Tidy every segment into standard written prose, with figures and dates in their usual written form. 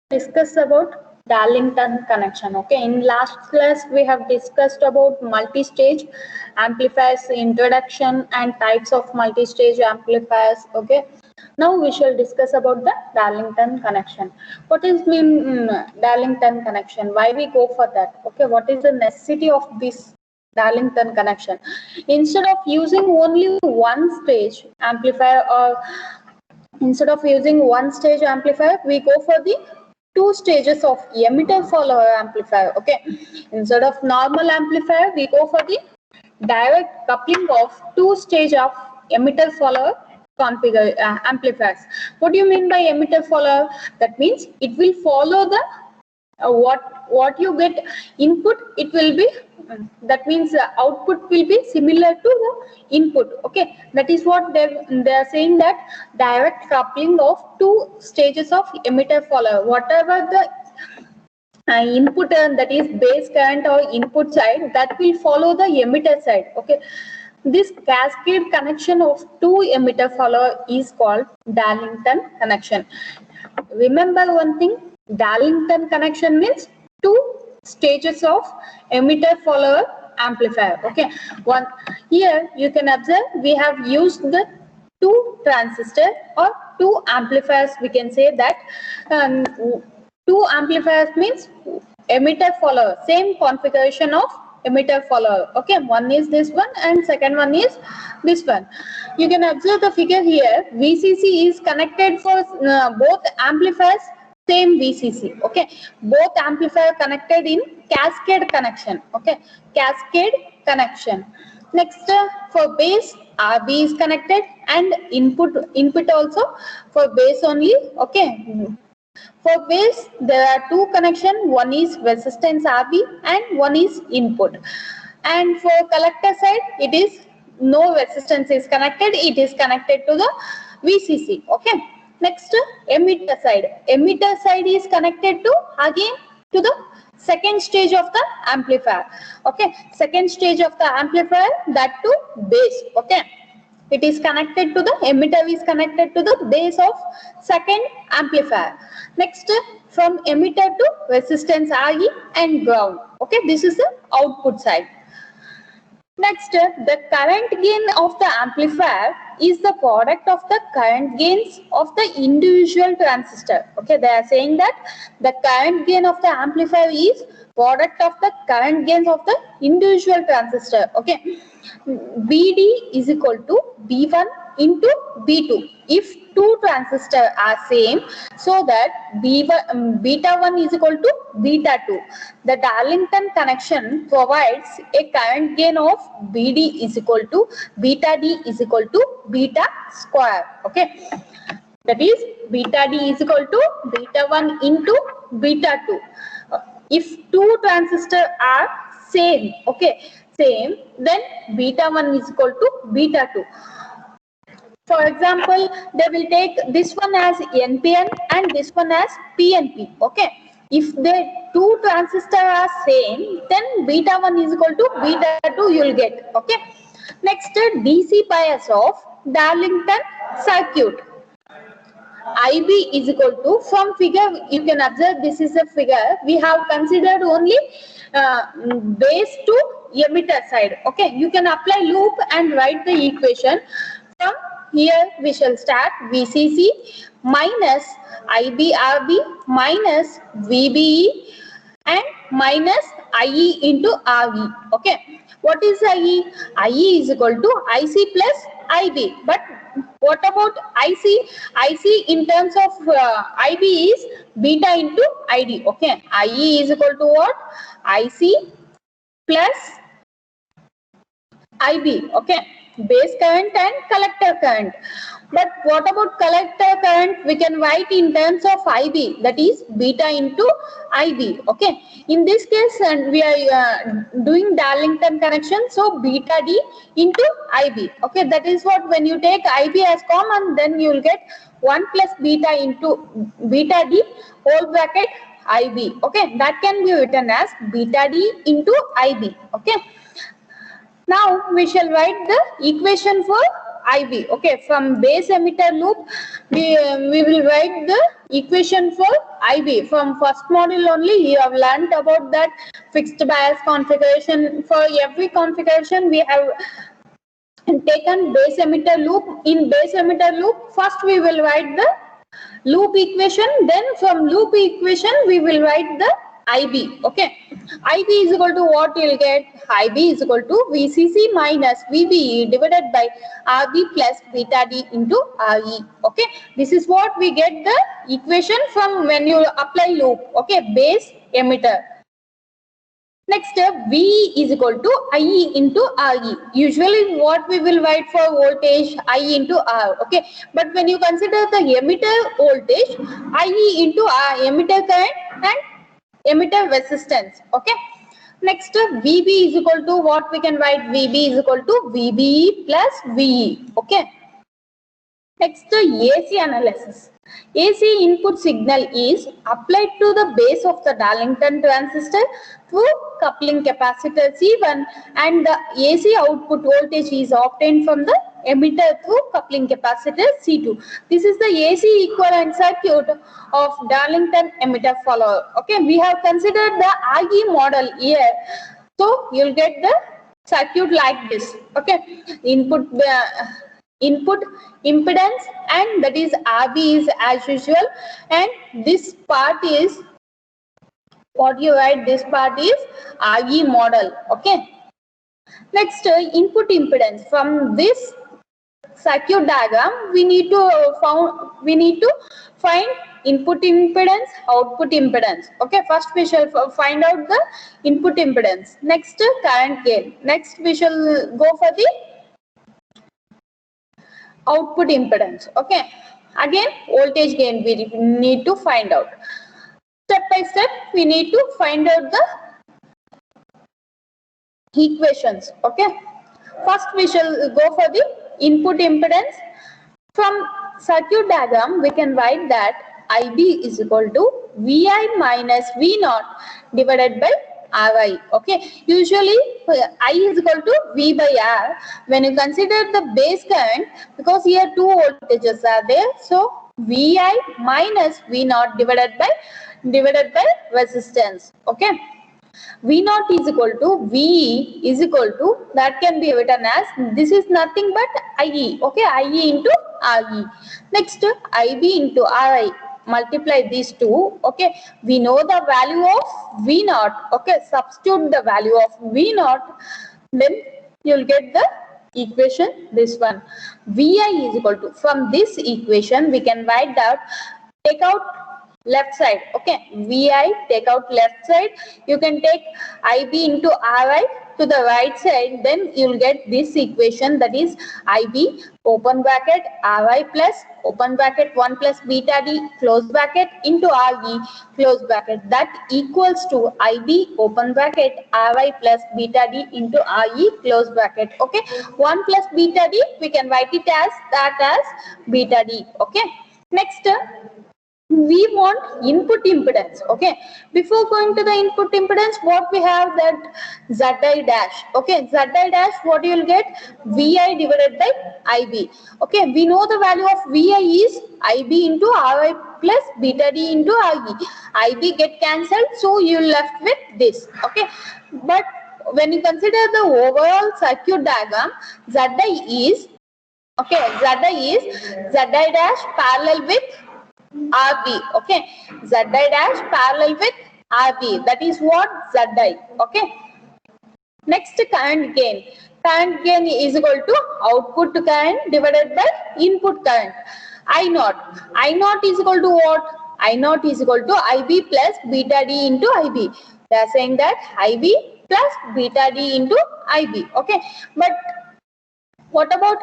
Discuss about Darlington connection. Okay, in last class we have discussed about multi-stage amplifiers, introduction and types of multi-stage amplifiers. Okay, now we shall discuss about the Darlington connection. What is mean Darlington connection? Why we go for that? Okay, what is the necessity of this Darlington connection? Instead of using only one stage amplifier, or instead of using one stage amplifier, we go for the two stages of emitter follower amplifier. Okay, instead of normal amplifier, we go for the direct coupling of two stage of emitter follower configure amplifiers. What do you mean by emitter follower? That means it will follow the what you get input, it will be that means output will be similar to the input. Okay, that is what they are saying, that direct coupling of two stages of emitter follower. Whatever the input that is base current or input side, that will follow the emitter side. Okay, this cascade connection of two emitter follower is called Darlington connection. Remember one thing, Darlington connection means two stages of emitter follower amplifier. Okay, one here you can observe we have used the two transistor or two amplifiers. We can say that two amplifiers means emitter follower, same configuration of emitter follower. Okay, one is this one and second one is this one. You can observe the figure here. VCC is connected for both amplifiers, same VCC. Okay, both amplifier connected in cascade connection. Okay, cascade connection. Next, for base, RB is connected and input also for base only. Okay, for base, there are two connections. One is resistance RB and one is input. And for collector side, it is no resistance is connected. It is connected to the VCC. Okay. Next, emitter side. Emitter side is connected to again to the second stage of the amplifier. Okay. Second stage of the amplifier, that to base. Okay. It is connected to the emitter is connected to the base of second amplifier. Next, from emitter to resistance RE and ground. Okay, this is the output side. Next, the current gain of the amplifier is the product of the current gains of the individual transistor. Okay, they are saying that the current gain of the amplifier is product of the current gains of the individual transistor. Okay, BD is equal to B1 into B2. If two transistors are same, so that B1, beta 1 is equal to beta 2. The Darlington connection provides a current gain of BD is equal to beta D is equal to beta square. Okay, that is beta D is equal to beta 1 into beta 2. If two transistors are same, okay, same, then beta 1 is equal to beta 2. For example, they will take this one as NPN and this one as PNP. Okay, if the two transistors are same, then beta 1 is equal to beta 2 you will get. Okay, next, DC bias of Darlington circuit. IB is equal to, from figure you can observe, this is a figure we have considered only base to emitter side. Okay, you can apply loop and write the equation. From here we shall start VCC minus IBRB minus VBE and minus IE into RE. Okay, what is IE? IE is equal to IC plus IB. But what about IC? IC in terms of IB is beta into ID. Okay, IE is equal to what? IC plus IB. Okay, base current and collector current. But what about collector current? We can write in terms of IB, that is beta into IB. Okay, in this case, and we are doing Darlington connection, so beta D into IB. Okay, that is what, when you take IB as common, then you will get 1 plus beta into beta D whole bracket IB. Okay, that can be written as beta D into IB. Okay. Now we shall write the equation for IB. Okay, from base emitter loop, we will write the equation for IB. From first module only, you have learned about that fixed bias configuration. For every configuration, we have taken base emitter loop. In base emitter loop, first we will write the loop equation, then from loop equation we will write the IB. Okay, IB is equal to what you will get? IB is equal to VCC minus VBE divided by RB plus beta D into RE. Okay, this is what we get the equation from when you apply loop. Okay, base emitter. Next step, V is equal to IE into RE. Usually what we will write for voltage, I into R. Okay, but when you consider the emitter voltage, IE into R, emitter current and emitter resistance. Okay, next VB is equal to what we can write? VB is equal to VBE plus VE. Okay, next AC analysis. AC input signal is applied to the base of the Darlington transistor through coupling capacitor C1, and the AC output voltage is obtained from the emitter through coupling capacitor C2. This is the AC equivalent circuit of Darlington emitter follower. Okay, we have considered the RE model here, so you'll get the circuit like this. Okay, input impedance, and that is RB is as usual, and this part is what you write, this part is RE model. Okay, next input impedance. From this circuit diagram we need to find input impedance, output impedance. Okay, first we shall find out the input impedance, next current gain, next we shall go for the output impedance. Okay, again voltage gain we need to find out. Step by step we need to find out the equations. Okay, first we shall go for the input impedance. From circuit diagram we can write that IB is equal to VI minus V naught divided by Ri. Okay, usually I is equal to V by R. When you consider the base current, because here two voltages are there, so Vi minus V naught divided by resistance. Okay, V naught is equal to VE is equal to, that can be written as, this is nothing but IE. Okay, IE into RE. Next IB into RI, multiply these two. Okay, we know the value of V naught. Okay, substitute the value of V naught, then you'll get the equation, this one. VI is equal to, from this equation we can write that, take out left side. Okay, VI, take out left side, you can take IB into RI to the right side, then you'll get this equation, that is IB open bracket RI plus open bracket 1 plus beta D close bracket into RE close bracket, that equals to IB open bracket RI plus beta D into RE close bracket. Okay, 1 plus beta D we can write it as that as beta D. Okay, next we want input impedance. Okay, before going to the input impedance, what we have, that Zi dash. Okay, Zi dash, what you will get? Vi divided by Ib. Okay, we know the value of Vi is Ib into Ri plus beta D into Ib. Ib get cancelled, so you left with this. Okay, but when you consider the overall circuit diagram, Zi is, okay, Zi is Zi dash parallel with RB. Okay, Zi dash parallel with RB, that is what Zi. Okay, next current gain. Current gain is equal to output current divided by input current. I naught. I naught is equal to what? I naught is equal to IB plus beta D into IB. They are saying that IB plus beta D into IB. Okay, but what about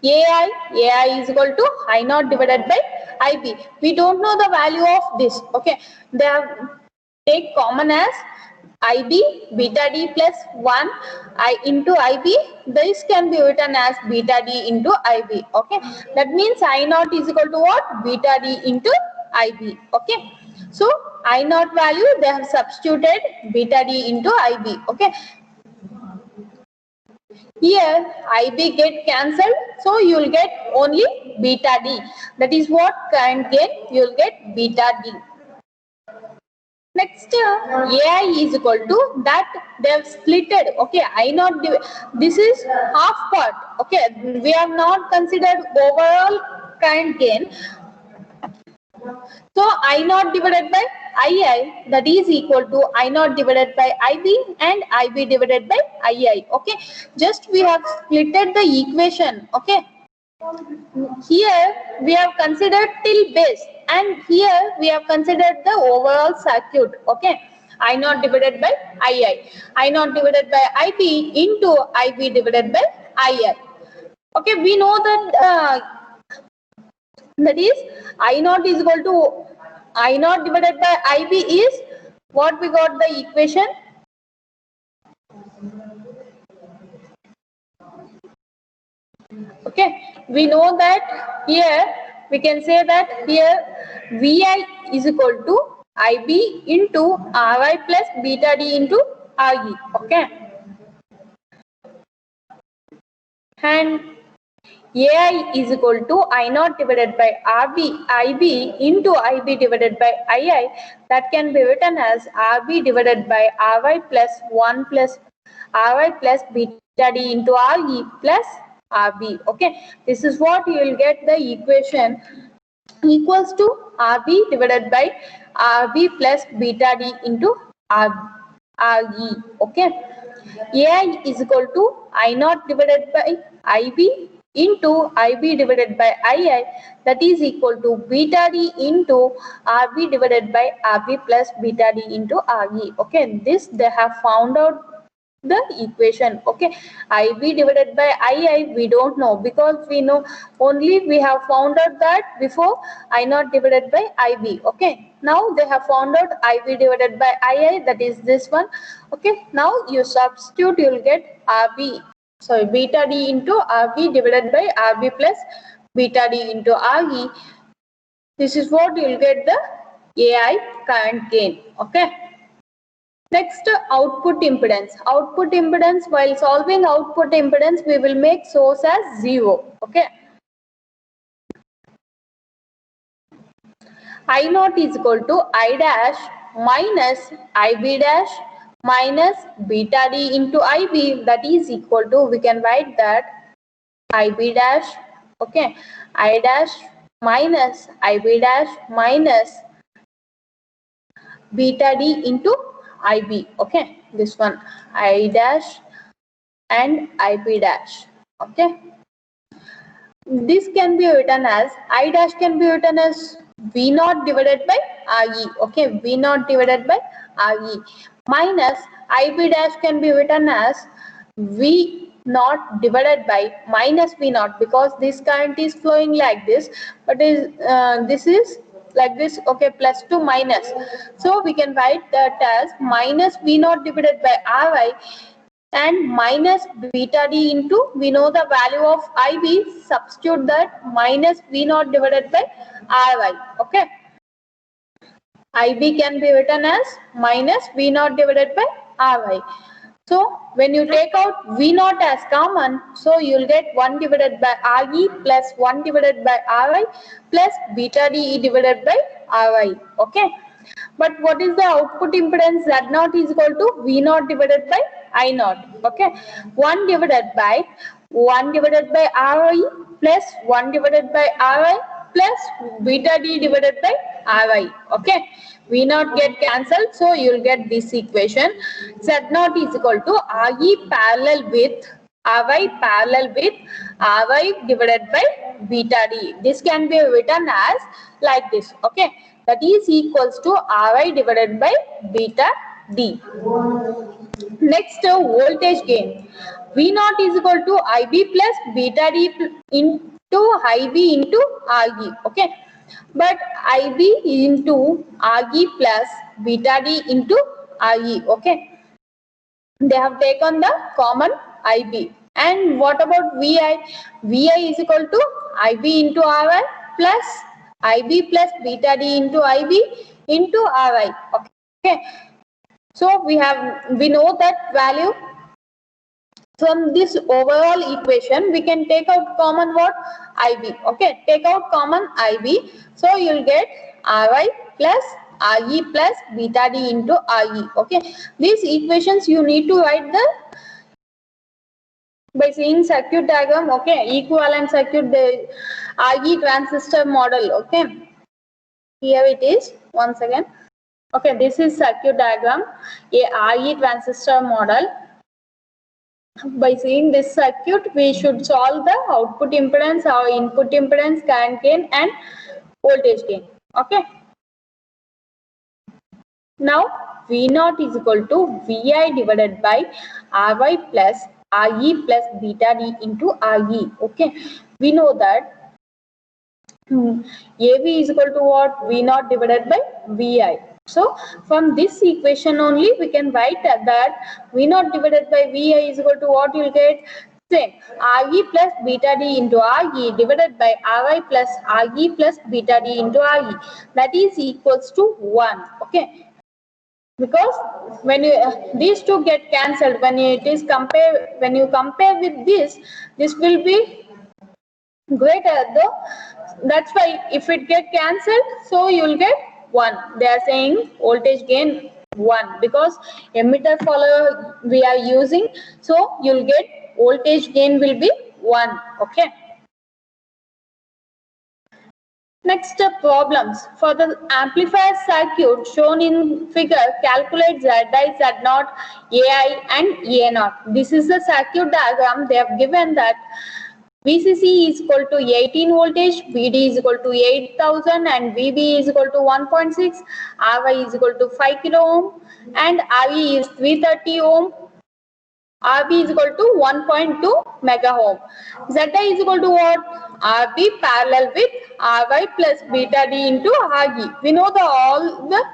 AI? AI is equal to I naught divided by IB. We don't know the value of this. Okay, they have take common as IB beta D plus 1 I into IB. This can be written as beta D into IB. Okay, that means I naught is equal to what? Beta D into IB. Okay, so I naught value they have substituted beta D into IB. Okay, Here IB get cancelled, so you will get only beta D. That is what current gain, you will get beta D. Next, AI is equal to that they have splitted. Okay, I not this is half part. Okay, we have not considered overall current gain. So I naught divided by II, that is equal to I naught divided by IB and IB divided by II. Okay, just we have splitted the equation. Okay, here we have considered till base and here we have considered the overall circuit. Okay, I naught divided by II, I naught divided by IB into IB divided by II. Okay, we know that that is I naught is equal to I naught divided by IB is what we got the equation. Okay, we know that here we can say that here VI is equal to IB into RI plus beta D into RE. Okay, and AI is equal to I naught divided by IB into IB divided by II. That can be written as RB divided by RY plus 1 plus RY plus beta D into RE plus RB. Okay, this is what you will get the equation equals to RB divided by RB plus beta D into RE. Okay, AI is equal to I naught divided by IB into IB divided by II, that is equal to beta D into RB divided by RB plus beta D into RE. Okay, this they have found out the equation. Okay, IB divided by II we don't know because we know only we have found out that before I naught divided by IB. Okay, now they have found out IB divided by II, that is this one. Okay, now you substitute, you will get beta D into RB divided by RB plus beta D into RE. This is what you will get the AI current gain. Okay. Next, output impedance. Output impedance, while solving output impedance, we will make source as 0. Okay. I naught is equal to I dash minus IB dash minus beta D into IB, that is equal to, we can write that IB dash, okay, I dash minus IB dash minus beta D into IB. Okay, this one I dash and IB dash. Okay, this can be written as I dash can be written as V naught divided by RE. Okay, V naught divided by RE minus IB dash can be written as V naught divided by minus V naught, because this current is flowing like this, but this is like this. Okay, plus to minus, so we can write that as minus V naught divided by RI and minus beta D into, we know the value of IB, substitute that minus V naught divided by RI. Okay, IB can be written as minus V naught divided by RI. So when you take out V naught as common, so you will get 1 divided by RE plus 1 divided by RI plus beta D divided by RI. Okay. But what is the output impedance? Z naught is equal to V naught divided by I naught. Okay. 1 divided by RI plus 1 divided by RI plus beta D divided by RI. Okay. V naught get cancelled, so you will get this equation. Z naught is equal to RE parallel with RI parallel with RI divided by beta D. This can be written as like this. Okay, that is equals to RI divided by beta D. Next, voltage gain. V naught is equal to IB plus beta D into IB into RE. Okay, but IB into RE plus beta D into RE. Okay, they have taken the common IB. And what about VI? VI is equal to IB into RI plus IB plus beta D into IB into RI. Okay, so we know that value. from this overall equation we can take out common what? IB. Okay, take out common IB. So you'll get RI plus RE plus beta D into RE. Okay, these equations you need to write the by seeing circuit diagram. Okay, equivalent circuit, the RE transistor model. Okay, here it is once again. Okay, this is circuit diagram, a RE transistor model. By seeing this circuit, we should solve the output impedance, our input impedance, current gain and voltage gain. Okay. Now V0 is equal to Vi divided by Ry plus Re plus beta D into Re. Okay. We know that AV is equal to what? V0 divided by Vi. So from this equation only we can write that V0 divided by Vi is equal to what you will get? Same, Re plus beta D into Re divided by Ri plus Re plus beta D into Re. That is equals to 1. Okay. Because when you these two get cancelled, when it is when you compare with this will be greater though. That's why if it get cancelled, so you will get 1. They are saying voltage gain 1 because emitter follower we are using, so you'll get voltage gain will be 1. Okay. Next, problems. For the amplifier circuit shown in figure, calculate ZI, Z0, AI and A0. This is the circuit diagram. They have given that VCC is equal to 18 voltage, VD is equal to 8000 and VB is equal to 1.6, RY is equal to 5 kilo ohm and RE is 330 ohm. RB is equal to 1.2 mega ohm. Zeta is equal to what? RB parallel with RY plus beta D into RE. We know all the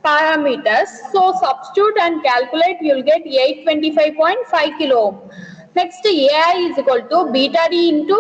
parameters. So substitute and calculate, you'll get 825.5 kilo ohm. Next, AI is equal to beta D into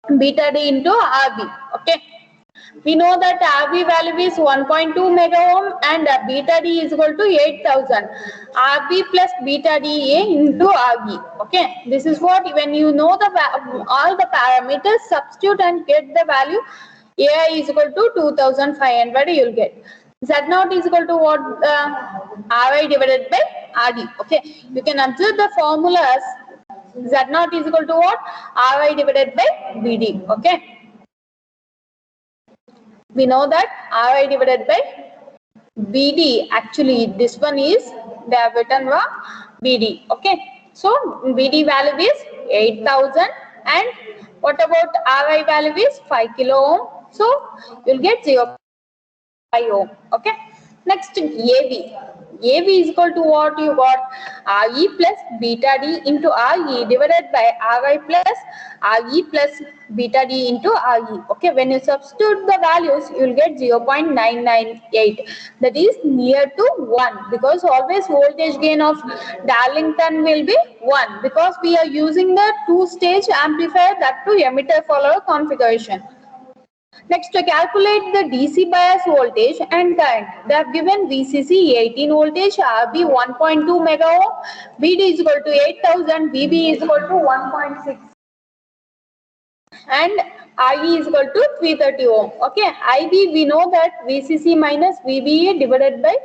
RB. Okay. We know that RB value is 1.2 mega ohm and beta D is equal to 8000. RB plus beta D into RB. Okay, this is what when you know all the parameters, substitute and get the value. AI is equal to 2500. You'll get Z0 is equal to what? RI divided by RD. Okay, you can observe the formulas. Z0 is equal to what? RI divided by BD. Okay. We know that Ri divided by BD, actually this one is, they have written BD. Okay, so BD value is 8000 and what about Ri value is 5 kilo ohm, so you'll get 0.5 ohm. Okay, next AV is equal to what you got? Re plus beta D into Re divided by Ri plus Re plus beta D into Re. Okay, when you substitute the values, you will get 0.998. That is near to 1 because always voltage gain of Darlington will be 1 because we are using the two-stage amplifier, that to emitter follower configuration. Next, to calculate the DC bias voltage and current. They have given VCC 18 voltage, RB 1.2 mega ohm, BD is equal to 8000, VB is equal to 1.6 and RE is equal to 330 ohm. Okay, IB we know that VCC minus VBA divided by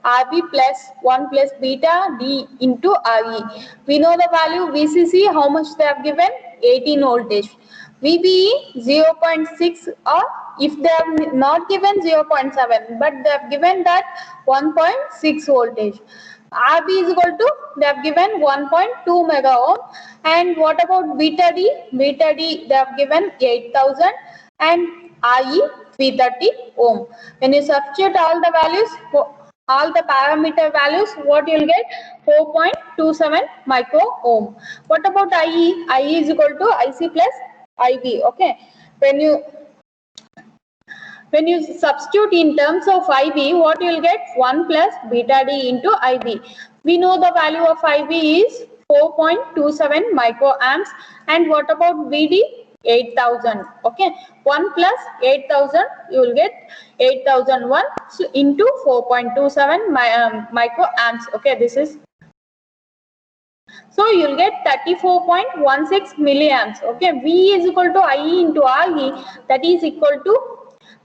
RB plus 1 plus beta D into RE. We know the value VCC, how much they have given? 18 voltage. VBE 0.6 or if they have not given 0.7 but they have given that 1.6 voltage. RB is equal to, they have given 1.2 mega ohm and what about beta D? Beta D they have given 8000 and RE 330 ohm. When you substitute all the values, all the parameter values, what you will get? 4.27 micro ohm. What about IE? IE is equal to IC plus IB. Okay, when you substitute in terms of IB, what you will get? 1 plus beta D into IB. We know the value of IB is 4.27 microamps and what about BD? 8000. Okay, 1 plus 8000, you will get 8001 into 4.27 microamps. Okay, this is. So you'll get 34.16 milliamps. Okay, V is equal to IE into RE, that is equal to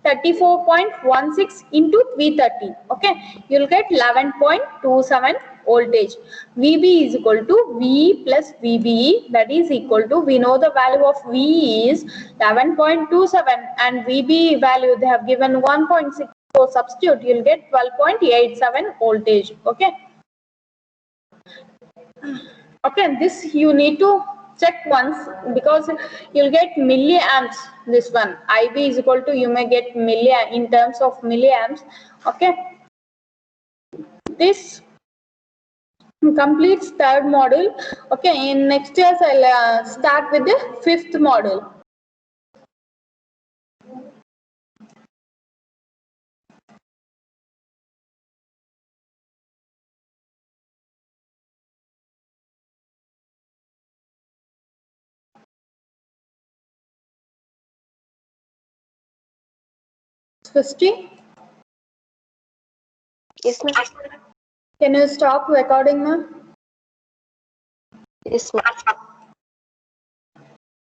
34.16 into V30. Okay, you'll get 11.27 voltage. VB is equal to V plus VBE, that is equal to, we know the value of V is 11.27 and VB value they have given 1.6. So substitute, you'll get 12.87 voltage. Okay. Okay, this you need to check once because you'll get milliamps. This one IB is equal to, you may get milli in terms of milliamps. Okay, this completes third module. Okay, in next year I'll start with the fifth module. Srishti? Yes, ma'am. Can you stop recording now? Yes, ma'am.